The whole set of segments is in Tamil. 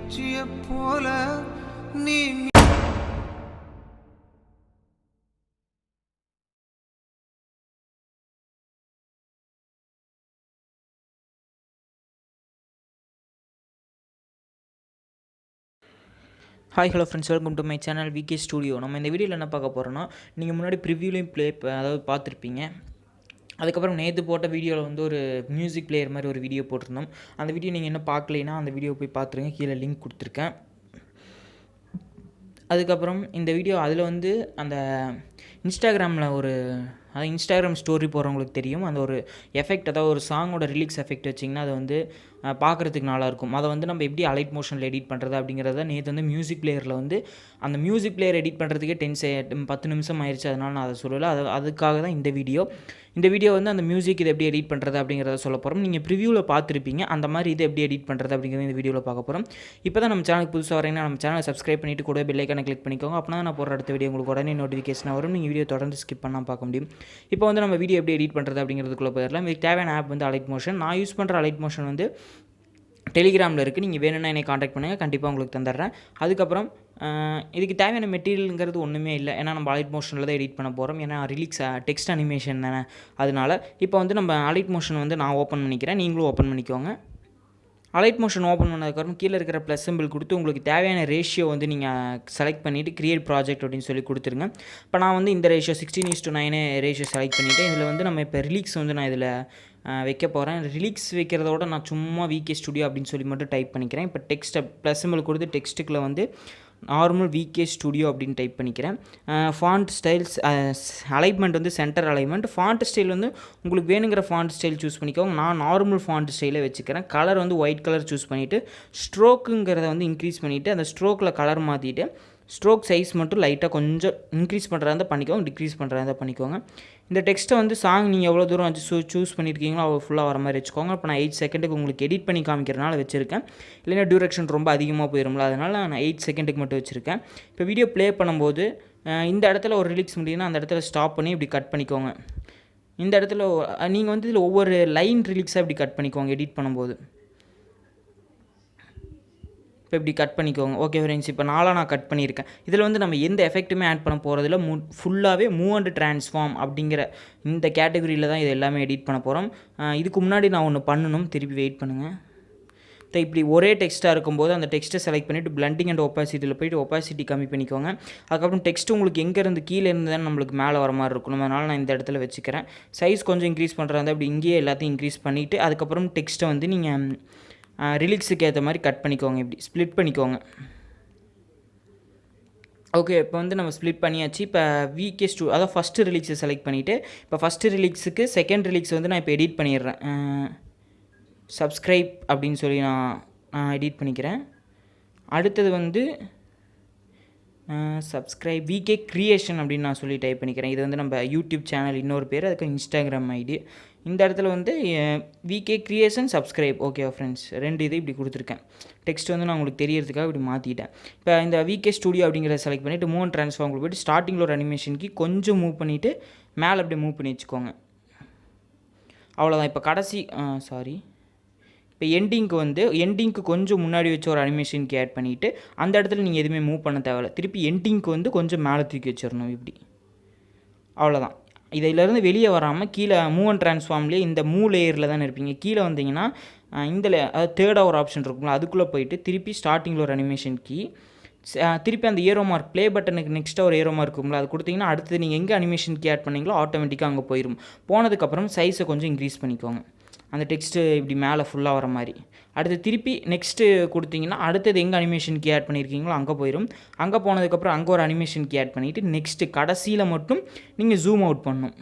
உச்சிய போல நீ hi hello friends, welcome to my channel VK studio. நம்ம இந்த வீடியோவில் என்ன பார்க்க போகிறோன்னா, நீங்கள் முன்னாடி ப்ரிவியூலையும் அதாவது பார்த்துருப்பீங்க. அதுக்கப்புறம் நேற்று போட்ட வீடியோவில் வந்து ஒரு மியூசிக் பிளேயர் மாதிரி ஒரு வீடியோ போட்டிருந்தோம். அந்த வீடியோ நீங்கள் என்ன பார்க்கலைன்னா அந்த வீடியோ போய் பார்த்துருங்க, கீழே லிங்க் கொடுத்துருக்கேன். அதுக்கப்புறம் இந்த வீடியோ அதில் வந்து அந்த இன்ஸ்டாகிராமில் அதாவது இன்ஸ்டாகிராம் ஸ்டோரி போகிறவங்களுக்கு தெரியும், அந்த ஒரு எஃபெக்ட், அதாவது ஒரு சாங்கோட ரிலீக்ஸ் எஃபெக்ட் வச்சிங்கன்னா அது வந்து பார்க்குறதுக்கு நல்லாயிருக்கும். அதை வந்து நம்ம எப்படி அலைட் மோஷனில் எடிட் பண்ணுறது அப்படிங்கிறத நேற்று வந்து மியூசிக் பிளேயரில் வந்து அந்த மியூசிக் பிளேயர் எடிட் பண்ணுறதுக்கே 10 நிமிஷம் ஆயிடுச்சு. அதனால் நான் அதை சொல்லலை. அதுக்காக தான் இந்த வீடியோ வந்து அந்த மியூசிக் இதை எப்படி எடிட் பண்ணுறது அப்படிங்கிறத சொல்ல போகிறோம். நீங்கள் ப்ரிவியூவில் பார்த்துருப்பீங்க, அந்த மாதிரி இதை எப்படி எடிட் பண்ணுறது அப்படிங்கிறத இந்த வீடியோவில் பார்க்க போகிறோம். இப்போ தான் நம்ம சேனலுக்கு புதுசாக வரீங்கன்னா நம்ம சேனலை சப்ஸ்கிரைப் பண்ணிவிட்டு கூட பெல் ஐக்கானை கிளிக் பண்ணிக்கோங்க. அப்படின்னா நான் போகிற அடுத்த வீடியோ உங்களுக்கு உடனே நோட்டிஃபிகேஷன் வரும். நீங்கள் வீடியோ தொடர்ந்து ஸ்கிப் பண்ணால் பார்க்க முடியும். இப்போ வந்து நம்ம வீடியோ எப்படி எடிட் பண்ணுறது அப்படிங்கிறதுக்குள்ளே போயிடலாம். இதுக்கு தேவையான ஆப் வந்து அலைட் மோஷன். நான் யூஸ் பண்ணுற அலைட் மோஷன் வந்து டெலிகிராமில் இருக்குது. நீங்கள் வேணும்னா என்னை காண்டாக்ட் பண்ணுங்கள், கண்டிப்பாக உங்களுக்கு தந்துடுறேன். அதுக்கப்புறம் இதுக்கு தேவையான மெட்டீரியலுங்கிறது ஒன்றுமே இல்லை, ஏன்னா நம்ம அலைட் மோஷனில் தான் எடிட் பண்ண போகிறோம். ஏன்னா ரிலீக்ஸ் டெக்ஸ்ட் அனிமேஷன் தானே. அதனால் இப்போ வந்து நம்ம அலைட் மோஷன் வந்து நான் ஓப்பன் பண்ணிக்கிறேன், நீங்களும் ஓப்பன் பண்ணிக்கோங்க. அலைட் மோஷன் ஓப்பன் பண்ணதுக்கப்புறம் கீழே இருக்கிற ப்ளஸ் சிம்பிள் கொடுத்து உங்களுக்கு தேவையான ரேஷியோ வந்து நீங்கள் செலக்ட் பண்ணிவிட்டு கிரியேட் ப்ராஜெக்ட் அப்படின்னு சொல்லி கொடுத்துருங்க. இப்போ நான் வந்து இந்த ரேஷியோ 16:9 ரேஷியோ செலக்ட் பண்ணிவிட்டு இதில் வந்து நம்ம இப்போ ரிலீக்ஸ் வந்து நான் இதில் வைக்க போகிறேன். ரிலீக்ஸ் வைக்கிறதோட நான் சும்மா விகே ஸ்டுடியோ அப்படின்னு சொல்லி மட்டும் டைப் பண்ணிக்கிறேன். இப்போ டெக்ஸ்ட்டை ப்ளஸ் சிம்பிள் கொடுத்து டெக்ஸ்ட்டுக்குள்ளே வந்து நார்மல் விகே ஸ்டுடியோ அப்படின்னு டைப் பண்ணிக்கிறேன். ஃபாண்ட் ஸ்டைல்ஸ் அலைன்மெண்ட் வந்து சென்டர் அலைன்மெண்ட். ஃபாண்ட் ஸ்டைல் வந்து உங்களுக்கு வேணுங்கிற ஃபாண்ட் ஸ்டைல் சூஸ் பண்ணிக்கோங்க. நான் நார்மல் ஃபாண்ட் ஸ்டைலே வச்சுக்கிறேன். கலர் வந்து ஒயிட் கலர் சூஸ் பண்ணிவிட்டு ஸ்ட்ரோக்குங்கிறத வந்து இன்க்ரீஸ் பண்ணிவிட்டு அந்த ஸ்ட்ரோக்கில் கலர் மாற்றிட்டு ஸ்ட்ரோக் சைஸ் மட்டும் லைட்டாக கொஞ்சம் இன்க்ரீஸ் பண்ணுறதா இருந்தால் பண்ணிக்கோங்க, டிக்ரீஸ் பண்ணுறதா இருந்தால் பண்ணிக்கோங்க. இந்த டெக்ஸ்ட்டை வந்து சாங் நீங்கள் எவ்வளோ தூரம் வச்சு சூஸ் பண்ணியிருக்கீங்களோ அவ்வளோ ஃபுல்லாக வர மாதிரி வச்சுக்கோங்க. இப்போ நான் 8 செகண்டுக்கு உங்களுக்கு எடிட் பண்ணி காமிக்கிறனால வச்சுருக்கேன். இல்லைன்னா டியூரேஷன் ரொம்ப அதிகமாக போயிடும்ல, அதனால் நான் 8 செகண்டுக்கு மட்டும் வச்சுருக்கேன். இப்போ வீடியோ ப்ளே பண்ணும்போது இந்த இடத்துல ஒரு ரிலீக்ஸ் முடியும்னா அந்த இடத்துல ஸ்டாப் பண்ணி இப்படி கட் பண்ணிக்கோங்க. இந்த இடத்துல நீங்கள் வந்து இதில் ஒவ்வொரு லைன் ரிலீக்ஸாக இப்படி கட் பண்ணிக்கோங்க எடிட் பண்ணும்போது. இப்போ இப்படி கட் பண்ணிக்கோங்க. ஓகே ஃப்ரெண்ட்ஸ், இப்போ நான் கட் பண்ணியிருக்கேன். இதில் வந்து நம்ம எந்த எஃபெக்ட்டுமே ஆட் பண்ண போகிறதில்ல. ஃபுல்லாகவே மூவ் அண்ட் ட்ரான்ஸ்ஃபார்ம் அப்படிங்கிற இந்த கேட்டகரியில் தான் இது எல்லாமே எடிட் பண்ண போகிறோம். இதுக்கு முன்னாடி நான் ஒன்று பண்ணணும், திருப்பி வெயிட் பண்ணுங்கள். இப்படி ஒரே டெக்ஸ்ட்டாக இருக்கும்போது அந்த டெக்ஸ்ட்டை செலக்ட் பண்ணிவிட்டு பிளண்டிங் அண்ட் ஒப்பாசிட்டியில் போய்ட்டு ஒப்பாசிட்டி கம்மி பண்ணிக்கோங்க. அதுக்கப்புறம் டெக்ஸ்ட் உங்களுக்கு எங்கேருந்து கீழே இருந்து தான் நம்மளுக்கு மேலே வர மாதிரி இருக்கணும். அதனால் நான் இந்த இடத்துல வச்சுக்கிறேன். சைஸ் கொஞ்சம் இன்க்ரீஸ் பண்ணுறாங்க, அப்படி இங்கேயே எல்லாத்தையும் இன்க்ரீஸ் பண்ணிவிட்டு அதுக்கப்புறம் டெக்ஸ்ட்டை வந்து நீங்கள் ரிலீக்ஸுக்கு ஏற்ற மாதிரி கட் பண்ணிக்கோங்க, இப்படி ஸ்ப்ளிட் பண்ணிக்கோங்க. ஓகே, இப்போ வந்து நம்ம ஸ்ப்ளிட் பண்ணியாச்சு. இப்போ விகே அதாவது ஃபஸ்ட்டு ரிலீக்ஸை செலக்ட் பண்ணிவிட்டு இப்போ ஃபஸ்ட்டு ரிலீக்ஸுக்கு செகண்ட் ரிலீக்ஸ் வந்து நான் இப்போ எடிட் பண்ணிடுறேன். சப்ஸ்கிரைப் அப்படின்னு சொல்லி நான் எடிட் பண்ணிக்கிறேன். அடுத்தது வந்து சப்ஸ்கிரைப் விகே கிரியேஷன் அப்படின்னு நான் சொல்லி டைப் பண்ணிக்கிறேன். இது வந்து நம்ம யூடியூப் சேனல் இன்னொரு பேர், அதுக்கு இன்ஸ்டாகிராம் ஐடி. இந்த இடத்துல வந்து VK creation subscribe. Okay friends, 2 இது இப்படி கொடுத்துருக்கேன். டெக்ஸ்ட் வந்து நான் உங்களுக்கு தெரியறதுக்காக இப்படி மாற்றிட்டேன். இப்போ இந்த விகே ஸ்டுடியோ அப்படிங்கிறத செலக்ட் பண்ணிவிட்டு மூவ் அண்ட் ட்ரான்ஸ்ஃபார்ம் போய்ட்டு ஸ்டார்டிங்கில் ஒரு அனிமேஷனுக்கு கொஞ்சம் மூவ் பண்ணிவிட்டு மேலே அப்படியே மூவ் பண்ணி வச்சுக்கோங்க. அவ்வளோதான். இப்போ கடைசி இப்போ எண்டிங்க்கு கொஞ்சம் முன்னாடி வச்சு ஒரு அனிமேஷனுக்கு ஆட் பண்ணிவிட்டு அந்த இடத்துல நீங்கள் எதுவுமே மூவ் பண்ண தேவையில்ல. திருப்பி எண்டிங்க்கு வந்து கொஞ்சம் மேலே தூக்கி வச்சிடணும் இப்படி. அவ்வளோதான். இதிலேருந்து வெளியே வராமல் கீழே மூவ் அண்ட் ட்ரான்ஸ்ஃபார்ம்லேயே இந்த மூவ் லேயரில் தானே இருப்பீங்க. கீழே வந்தீங்கன்னா இந்த அதாவது தேர்டாக ஒரு ஆப்ஷன் இருக்குங்களா, அதுக்குள்ளே போயிட்டு திருப்பி ஸ்டார்டிங்கில் ஒரு அனிமேஷன் கீ, திருப்பி அந்த ஏரோ மார்க் ப்ளே பட்டனுக்கு நெக்ஸ்ட்டாக ஒரு ஏரோ மார்க் இருக்குங்களா, அது கொடுத்தீங்கன்னா அடுத்து நீங்கள் எங்கே அனிமேஷன் கீ ஆட் பண்ணிங்களோ ஆட்டோமேட்டிக்காக அங்கே போயிடும். போனதுக்கப்புறம் சைஸை கொஞ்சம் இன்க்ரீஸ் பண்ணிக்கோங்க, அந்த டெக்ஸ்ட்டு இப்படி மேலே ஃபுல்லாக வர மாதிரி. அடுத்து திருப்பி நெக்ஸ்ட்டு கொடுத்தீங்கன்னா அடுத்தது எங்கே அனிமேஷன் கீ ஆட் பண்ணியிருக்கீங்களோ அங்கே போயிடும். அங்கே போனதுக்கப்புறம் அங்கே ஒரு அனிமேஷன் கீ ஆட் பண்ணிவிட்டு நெக்ஸ்ட்டு கடைசியில் மட்டும் நீங்கள் ஜூம் அவுட் பண்ணணும்.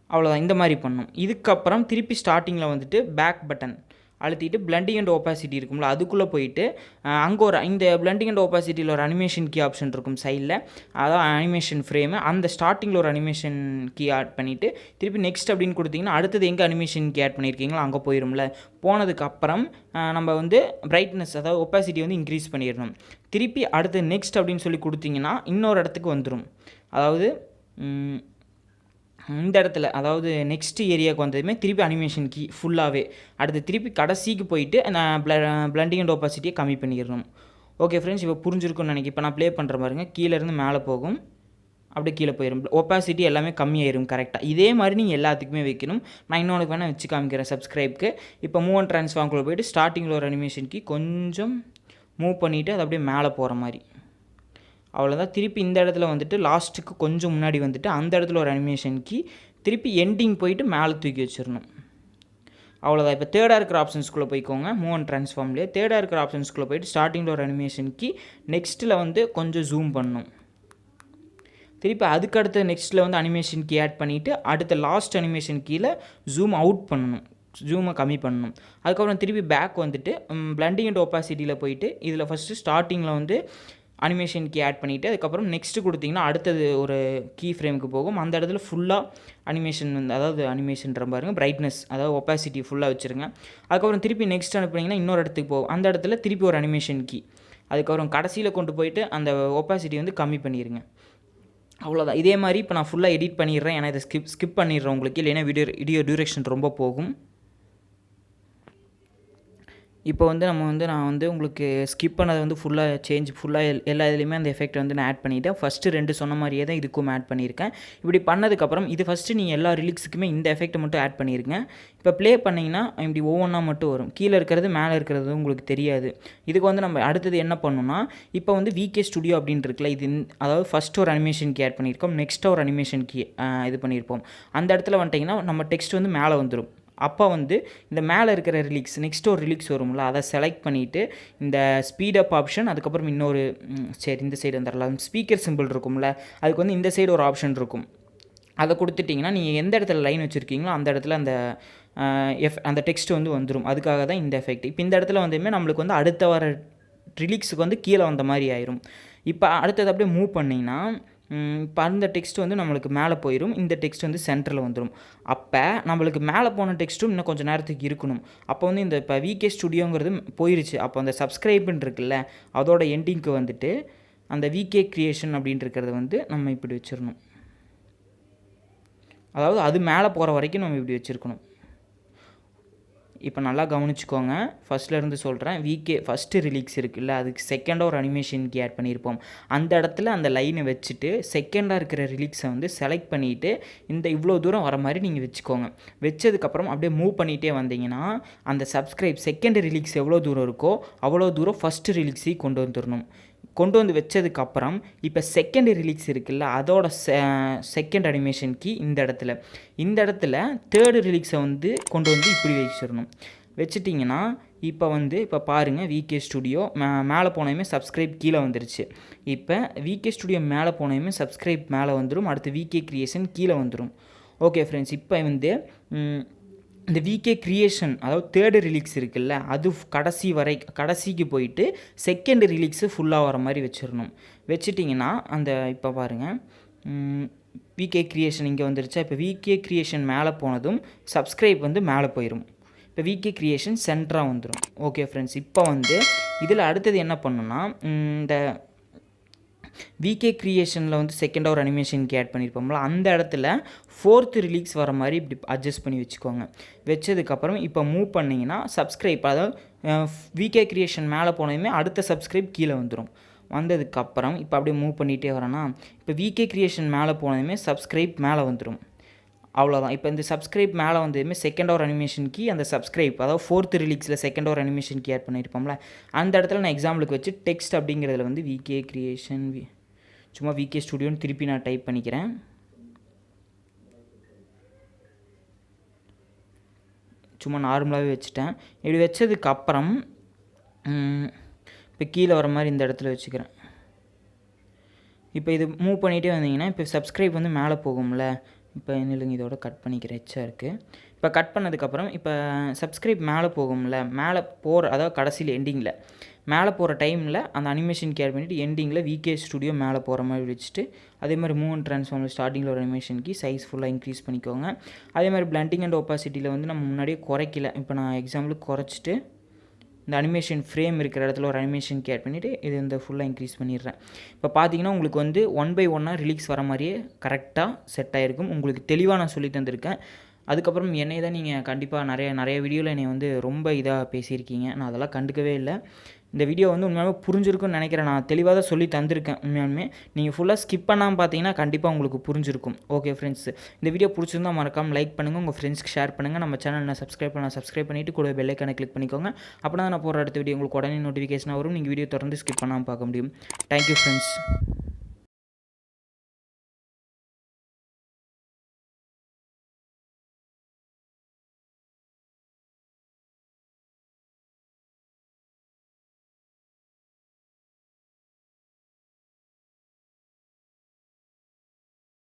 அவ்வளோதான், இந்த மாதிரி பண்ணணும். இதுக்கப்புறம் திருப்பி ஸ்டார்டிங்கில் வந்துட்டு பேக் பட்டன் அழுத்திட்டு பிளண்டிங் அண்ட் ஒப்பாசிட்டி இருக்கும்ல, அதுக்குள்ளே போயிட்டு அங்கே இந்த பிளண்டிங் அண்ட் ஒப்பாசிட்டியில் ஒரு அனிமேஷன் கீ ஆப்ஷன் இருக்கும் சைடில், அதான் அனிமேஷன் ஃப்ரேமு. அந்த ஸ்டார்டிங்கில் ஒரு அனிமேஷன் கீ ஆட் பண்ணிவிட்டு திருப்பி நெக்ஸ்ட் அப்படின்னு கொடுத்தீங்கன்னா அடுத்தது எங்கே அனிமேஷன் கீ ஆட் பண்ணியிருக்கீங்களோ அங்கே போயிடும்ல. போனதுக்கப்புறம் நம்ம வந்து பிரைட்னஸ் அதாவது ஒப்பாசிட்டி வந்து இன்க்ரீஸ் பண்ணிடணும். திருப்பி அடுத்து நெக்ஸ்ட் அப்படின்னு சொல்லி கொடுத்தீங்கன்னா இன்னொரு இடத்துக்கு வந்துடும். அதாவது இந்த இடத்துல அதாவது நெக்ஸ்ட் ஏரியாவுக்கு வந்ததுமே திருப்பி அனிமேஷன் கீ ஃபுல்லாகவே அடுத்து திருப்பி கடைசிக்கு போயிட்டு நான் பிளண்டிங் அண்ட் ஒப்பாசிட்டியை கம்மி பண்ணிடணும். ஓகே ஃப்ரெண்ட்ஸ், இப்போ புரிஞ்சிருக்குன்னு நினைக்கிறேன். இப்போ நான் ப்ளே பண்ணுற பாருங்க, கீழேருந்து மேலே போகும், அப்படியே கீழே போயிடும். ஒப்பாசிட்டி எல்லாமே கம்மியாயிரும் கரெக்டாக. இதே மாதிரி நீங்கள் எல்லாத்துக்குமே வைக்கணும். நான் இன்னொன்று வேணால் வச்சு காமிக்கிறேன் சப்ஸ்கிரைப்க்கு. இப்போ மூவ் அண்ட் ட்ரான்ஸ்ஃபார்ம்குள்ளே போய்ட்டு ஸ்டார்டிங்கில் ஒரு அனிமேஷன் கீ கொஞ்சம் மூவ் பண்ணிவிட்டு அது அப்படியே மேலே போகிற மாதிரி, அவ்வளோதான். திருப்பி இந்த இடத்துல வந்துட்டு லாஸ்ட்டுக்கு கொஞ்சம் முன்னாடி வந்துட்டு அந்த இடத்துல ஒரு அனிமேஷன் கீ திருப்பி எண்டிங் போயிட்டு மேலே தூக்கி வச்சிடணும். அவ்வளோதான். இப்போ தேர்டாக இருக்கிற ஆப்ஷன்ஸ்குள்ளே போய்க்கோங்க. மூவ் அண்ட் ட்ரான்ஸ்ஃபார்ம்லேயே தேர்டாக இருக்கிற ஆப்ஷன்ஸ்குள்ளே போய்ட்டு ஸ்டார்டிங்கில் ஒரு அனிமேஷன் கீ நெக்ஸ்ட்டில் வந்து கொஞ்சம் ஜூம் பண்ணணும். திருப்பி அதுக்கடுத்த நெக்ஸ்ட்டில் வந்து அனிமேஷன் கீ ஆட் பண்ணிவிட்டு அடுத்த லாஸ்ட் அனிமேஷன் கீழே ஜூம் அவுட் பண்ணணும், ஜூமை கம்மி பண்ணணும். அதுக்கப்புறம் திருப்பி பேக் வந்துட்டு பிளண்டிங் அண்ட் ஒப்பாசிட்டியில் போயிட்டு இதில் ஃபஸ்ட்டு ஸ்டார்டிங்கில் வந்து அனிமேஷன் கீ ஆட் பண்ணிவிட்டு அதுக்கப்புறம் நெக்ஸ்ட்டு கொடுத்திங்கன்னா அடுத்தது ஒரு கீ ஃப்ரேமுக்கு போகும். அந்த இடத்துல ஃபுல்லாக அனிமேஷன் வந்து அதாவது அனிமேஷன்ற பாருங்கள் பிரைட்னஸ் அதாவது ஒப்பாசிட்டி ஃபுல்லாக வச்சுருங்க. அதுக்கப்புறம் திருப்பி நெக்ஸ்ட் அனுப்புனீங்கன்னா இன்னொரு இடத்துக்கு போகும். அந்த இடத்துல திருப்பி ஒரு அனிமேஷன் கீ, அதுக்கப்புறம் கடைசியில் கொண்டு போயிட்டு அந்த ஒப்பாசிட்டி வந்து கம்மி பண்ணிடுங்க. அவ்வளோதான். இதே மாதிரி இப்போ நான் ஃபுல்லாக எடிட் பண்ணிடுறேன். ஏன்னா இதை ஸ்கிப் பண்ணிடுறேன் உங்களுக்கு, இல்லைன்னா வீடியோ டியூரேஷன் ரொம்ப போகும். இப்போ வந்து நான் வந்து உங்களுக்கு ஸ்கிப் பண்ணதை வந்து ஃபுல்லாக எல்லா இதுலேயுமே அந்த எஃபெக்ட் வந்து நான் ஆட் பண்ணிவிட்டேன். ஃபஸ்ட்டு 2 சொன்ன மாதிரியே தான் இதுக்கும் ஆட் பண்ணியிருக்கேன். இப்படி பண்ணதுக்கப்புறம் இது ஃபஸ்ட்டு நீங்கள் எல்லா ரிலீக்ஸுக்குமே இந்த எஃபெக்ட்டை மட்டும் ஆட் பண்ணியிருங்க. இப்போ ப்ளே பண்ணிங்கன்னா இப்படி ஒவ்வொன்றா மட்டும் வரும். கீழே இருக்கிறது மேலே இருக்கிறது உங்களுக்கு தெரியாது. இதுக்கு வந்து நம்ம அடுத்தது என்ன பண்ணணும்னா, இப்போ வந்து விகே ஸ்டுடியோ அப்படின்னு இருக்குல்ல, இது அதாவது ஃபஸ்ட்டு ஒரு அனிமேஷன் கீ ஆட் பண்ணியிருக்கோம், நெக்ஸ்ட்டு ஒரு அனிமேஷன் கீ இது பண்ணியிருப்போம். அந்த இடத்துல வந்துட்டிங்கன்னா நம்ம டெக்ஸ்ட் வந்து மேலே வந்துடும். அப்போ வந்து இந்த மேலே இருக்கிற ரிலீக்ஸ் நெக்ஸ்ட் ஒரு ரிலீக்ஸ் வரும்ல, அதை செலக்ட் பண்ணிவிட்டு இந்த ஸ்பீடப் ஆப்ஷன் அதுக்கப்புறம் இன்னொரு சரி இந்த சைடு வந்துடலாம், ஸ்பீக்கர் சிம்பிள் இருக்கும்ல, அதுக்கு வந்து இந்த சைடு ஒரு ஆப்ஷன் இருக்கும். அதை கொடுத்துட்டிங்கன்னா நீங்கள் எந்த இடத்துல லைன் வச்சுருக்கீங்களோ அந்த இடத்துல அந்த டெக்ஸ்ட் வந்து வந்துடும். அதுக்காக தான் இந்த எஃபெக்ட். இப்போ இந்த இடத்துல வந்துமே நம்மளுக்கு வந்து அடுத்த வர ரிலீக்ஸுக்கு வந்து கீழே வந்த மாதிரி ஆயிரும். இப்போ அடுத்தது அப்படியே மூவ் பண்ணிங்கன்னா இப்போ அந்த டெக்ஸ்ட் வந்து நம்மளுக்கு மேலே போயிடும், இந்த டெக்ஸ்ட் வந்து சென்டரில் வந்துடும். அப்போ நம்மளுக்கு மேலே போன டெக்ஸ்ட்டும் இன்னும் கொஞ்சம் நேரத்துக்கு இருக்கணும். அப்போ வந்து இந்த இப்போ விகே ஸ்டுடியோங்கிறது போயிடுச்சு. அப்போ அந்த சப்ஸ்கிரைப்னு இருக்குல்ல, அதோட எண்டிங்க்கு வந்துட்டு அந்த விகே கிரியேஷன் அப்படின்னு இருக்கிறத வந்து நம்ம இப்படி வச்சிடணும். அதாவது அது மேலே போகிற வரைக்கும் நம்ம இப்படி வச்சுருக்கணும். இப்போ நல்லா கவனிச்சுக்கோங்க, ஃபஸ்ட்லேருந்து சொல்கிறேன். விகே ஃபஸ்ட்டு ரிலீக்ஸ் இருக்குல்ல, அதுக்கு செகண்டாக ஒரு அனிமேஷன் கீ ஆட் பண்ணியிருப்போம். அந்த இடத்துல அந்த லைனை வச்சுட்டு செகண்டாக இருக்கிற ரிலீக்ஸை வந்து செலக்ட் பண்ணிவிட்டு இந்த இவ்வளோ தூரம் வர மாதிரி நீங்கள் வச்சுக்கோங்க. வச்சதுக்கப்புறம் அப்படியே மூவ் பண்ணிகிட்டே வந்தீங்கன்னா அந்த செகண்ட் ரிலீக்ஸ் எவ்வளோ தூரம் இருக்கோ அவ்வளோ தூரம் ஃபஸ்ட்டு ரிலீக்ஸையும் கொண்டு வந்துடணும். கொண்டு வந்து வச்சதுக்கப்புறம் இப்போ செகண்ட் ரிலீக்ஸ் இருக்குல்ல, அதோட செகண்ட் அனிமேஷன் கீ இந்த இடத்துல தேர்டு ரிலீக்ஸை வந்து கொண்டு வந்து இப்படி வச்சிடணும். வச்சுட்டிங்கன்னா இப்போ பாருங்கள், விகே ஸ்டுடியோ மேலே போனதுமே சப்ஸ்கிரைப் கீழே வந்துருச்சு. இப்போ விகே ஸ்டுடியோ மேலே போனதுமே சப்ஸ்கிரைப் மேலே வந்துடும், அடுத்து விகே கிரியேஷன் கீழே வந்துடும். ஓகே ஃப்ரெண்ட்ஸ், இப்போ வந்து இந்த விகே கிரியேஷன் அதாவது தேர்டு ரிலீக்ஸ் இருக்குல்ல, அது கடைசிக்கு போயிட்டு செகண்ட் ரிலீக்ஸு ஃபுல்லாக வர மாதிரி வச்சிடணும். வச்சுட்டிங்கன்னா இப்போ பாருங்கள், விகே கிரியேஷன் இங்கே வந்துருச்சா. இப்போ விகே கிரியேஷன் மேலே போனதும் சப்ஸ்கிரைப் வந்து மேலே போயிடும். இப்போ விகே கிரியேஷன் சென்டராக வந்துடும். ஓகே ஃப்ரெண்ட்ஸ், இப்போ வந்து இதில் அடுத்தது என்ன பண்ணணும்னா, இந்த விகே கிரியேஷனில் வந்து செகண்டாக ஒரு அனிமேஷன் கீ ஆட் பண்ணியிருப்போம்ல, அந்த இடத்துல ஃபோர்த்து ரிலீக்ஸ் வர மாதிரி இப்படி அட்ஜஸ்ட் பண்ணி வச்சுக்கோங்க. வச்சதுக்கப்புறம் இப்போ மூவ் பண்ணிங்கன்னா சப்ஸ்கிரைப் அதாவது விகே கிரியேஷன் மேலே போனதுமே அடுத்த சப்ஸ்கிரைப் கீழே வந்துடும். வந்ததுக்கப்புறம் இப்போ அப்படியே மூவ் பண்ணிகிட்டே வரேன்னா இப்போ விகே கிரியேஷன் மேலே போனதுமே சப்ஸ்கிரைப் மேலே வந்துடும். அவ்வளோதான். இப்போ இந்த சப்ஸ்கிரைப் மேலே வந்ததுமே செகண்டாக ஒரு அனிமேஷன் கீ அந்த சப்ஸ்கிரைப் அதாவது ஃபோர்த்து ரிலீக்ஸில் செகண்டாக ஒரு அனிமேஷன் கீ ஆட் பண்ணியிருப்போம்ல, அந்த இடத்துல நான் எக்ஸாம்பிளுக்கு வச்சு டெக்ஸ்ட் அப்படிங்கிறதுல வந்து விகே கிரியேஷன் சும்மா விகே ஸ்டுடியோன்னு திருப்பி நான் டைப் பண்ணிக்கிறேன். சும்மா நார்மலாகவே வச்சுட்டேன். இப்படி வச்சதுக்கப்புறம் இப்போ கீழே வர மாதிரி இந்த இடத்துல வச்சுக்கிறேன். இப்போ இது மூவ் பண்ணிகிட்டே வந்தீங்கன்னா இப்போ சப்ஸ்கிரைப் வந்து மேலே போகும்ல, இப்போ என்னில்லைங்க இதோட கட் பண்ணிக்கிறேன், எச்சாக இருக்குது. இப்போ கட் பண்ணதுக்கப்புறம் இப்போ சப்ஸ்கிரைப் மேலே போகும்ல, மேலே போகிற அதாவது கடைசியில் எண்டிங்கில் மேலே போகிற டைமில் அந்த அனிமேஷன் கேர் பண்ணிவிட்டு எண்டிங்கில் விகே ஸ்டுடியோ மேலே போகிற மாதிரி வச்சுட்டு அதே மாதிரி மூவ் அண்ட் ட்ரான்ஸ்ஃபார்மில் ஸ்டார்டிங்கில் ஒரு அனிமேஷன் கீ சைஸ் ஃபுல்லாக இன்க்ரீஸ் பண்ணிக்கோங்க. அதே மாதிரி பிளண்டிங் அண்ட் ஒப்பாசிட்டியில் வந்து நம்ம முன்னாடியே குறைக்கல. இப்போ நான் எக்ஸாம்பிளுக்கு குறைச்சிட்டு இந்த அனிமேஷன் ஃப்ரேம் இருக்கிற இடத்துல ஒரு அனிமேஷன் ஆட் பண்ணிவிட்டு இது இந்த ஃபுல்லாக இன்க்ரீஸ் பண்ணிடுறேன். இப்போ பார்த்தீங்கன்னா உங்களுக்கு வந்து 1 by 1 ரிலீக்ஸ் வர மாதிரியே கரெக்டாக செட் ஆகிருக்கும். உங்களுக்கு தெளிவாக நான் சொல்லி தந்திருக்கேன். அதுக்கப்புறம் என்னை தான் நீங்கள் கண்டிப்பாக நிறைய வீடியோவில் என்னை வந்து ரொம்ப இதாக பேசியிருக்கீங்க. நான் அதெல்லாம் கண்டுக்கவே இல்லை. இந்த வீடியோ வந்து உண்மையாலுமே புரிஞ்சிருக்கும்னு நினைக்கிறேன். நான் தெளிவாக தான் சொல்லி தந்திருக்கேன். உண்மையாலுமே நீங்கள் ஃபுல்லாக ஸ்கிப் பண்ணாமல் பார்த்தீங்கன்னா கண்டிப்பாக உங்களுக்கு புரிஞ்சிருக்கும். ஓகே ஃப்ரெண்ட்ஸ், இந்த வீடியோ பிடிச்சிருந்தால் மறக்காமல் லைக் பண்ணுங்கள், உங்கள் ஃப்ரெண்ட்ஸ்க்கு ஷேர் பண்ணுங்கள். நம்ம சேனல் சப்ஸ்கிரைப் பண்ணிவிட்டு கூட பெல் ஐக்கானை கிளிக் பண்ணிக்கோங்க. அப்படின்னா நான் போகிற அடுத்த வீடியோ உங்களுக்கு உடனே நோட்டிஃபிகேஷனாக வரும். நீங்கள் வீடியோ தொடர்ந்து ஸ்கிப் பண்ணாமல் பார்க்க முடியும். Thank you friends.